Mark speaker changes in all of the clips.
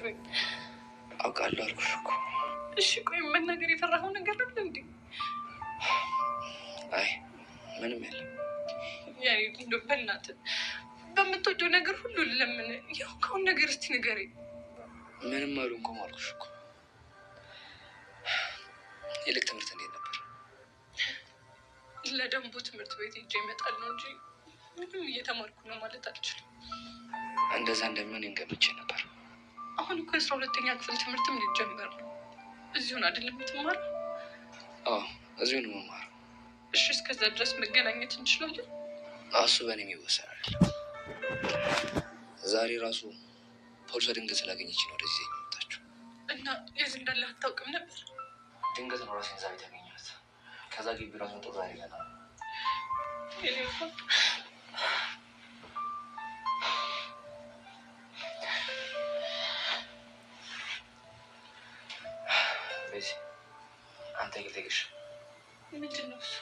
Speaker 1: አትበይ።
Speaker 2: አውቃለሁ አልኩሽ እኮ።
Speaker 1: እሺ ቆይ መናገር የፈራኸው ነገር አለ እንዴ?
Speaker 2: አይ ምንም የለም።
Speaker 1: ያሬድ እንደው በእናትህ በምትወደው ነገር ሁሉ ለምን ያውቀውን ነገር እስቲ ንገረኝ።
Speaker 2: ምንም አልሆንኩም አልኩሽ እኮ። ይልቅ ትምህርት እንዴት ነበር?
Speaker 1: ለደንቡ ትምህርት ቤት ሄጄ እመጣለሁ እንጂ ምንም እየተማርኩ ነው ማለት አልችልም።
Speaker 2: እንደዛ እንደሚሆን ገምቼ ነበር።
Speaker 1: አሁን እኮ 12ኛ ክፍል ትምህርትም ሊጀመር ነው። እዚሁን አይደለም የምትማረው?
Speaker 2: አዎ እዚሁ ነው የምማረው።
Speaker 1: እሺ እስከዛ ድረስ መገናኘት እንችላለን?
Speaker 2: እሱ በእኔ የሚወሰን አይደለም። ዛሬ ራሱ ፖሊሷ ድንገት ስላገኘች ነው ወደዚህ የመጣችው።
Speaker 1: እና የት እንዳለህ አታውቅም ነበር?
Speaker 2: ድንገት ነው ራሴን ዛሬ ታገኘት። ከዛ ግቢ ራሱን ጥሩ ዛሬ ገና በዚህ አንተ ግልግሽ
Speaker 1: ምንድን ነው እሱ?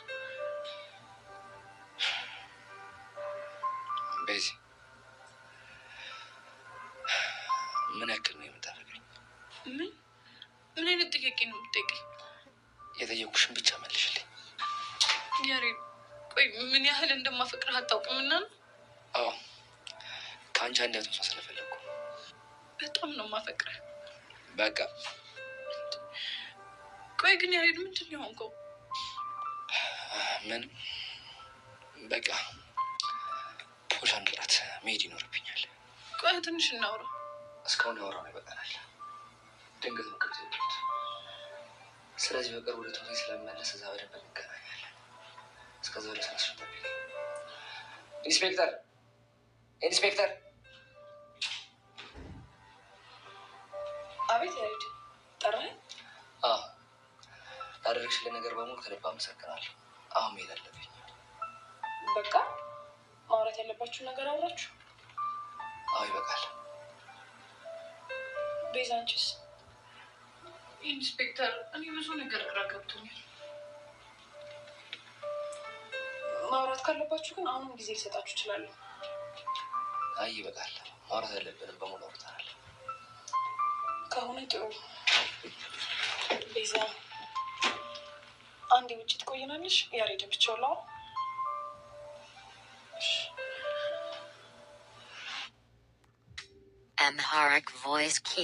Speaker 2: በዚህ ምን ያክል ነው የምታፈቅረኝ?
Speaker 1: ምን አይነት ጥያቄ ነው የምትጠይቀኝ?
Speaker 2: የጠየኩሽን ብቻ መልሽልኝ።
Speaker 1: ያሬድ ቆይ ምን ያህል እንደማፈቅርህ አታውቅም እና ነው?
Speaker 2: አዎ ከአንቺ አንድ ተስፋ ስለፈለግኩ
Speaker 1: በጣም ነው የማፈቅርህ።
Speaker 2: በቃ
Speaker 1: ቆይ ግን ያሬድ ምንድን ነው የሆንከው?
Speaker 2: ምን በቃ ፖሊሷን ጥራት መሄድ ይኖርብኛል።
Speaker 1: ቆይ ትንሽ እናውራ።
Speaker 2: እስካሁን ያወራነው ይበቃናል። ድንገት ነው ቅርጽ ይወጡት። ስለዚህ በቅርቡ ወደ ቶቴ ስለመመለስ እዛ በደንብ እንገናኛለን። እስከዛ ወደ ስነሱ ጠብቅ። ኢንስፔክተር ኢንስፔክተር!
Speaker 1: አቤት ያሬድ፣ ጠራኸኝ?
Speaker 2: ላደረግሽልን ነገር በሙሉ ከልብ አመሰግናለሁ። አሁን መሄድ አለብኝ።
Speaker 1: በቃ ማውራት ያለባችሁ ነገር አውራችሁ?
Speaker 2: አዎ ይበቃል።
Speaker 1: ቤዛ አንቺስ? ኢንስፔክተር እኔ ብዙ ነገር ግራ ገብቶኛል። ማውራት ካለባችሁ ግን አሁንም ጊዜ ሊሰጣችሁ እችላለሁ።
Speaker 2: አይ ይበቃል። ማውራት ያለብንም በሙሉ አውርተናል።
Speaker 1: ከሆነ ጥሩ። ቤዛ አንዴ ውጭ ትቆይናለሽ? ያሬድ ብቻውን ላውራ?
Speaker 3: Amharic voice key.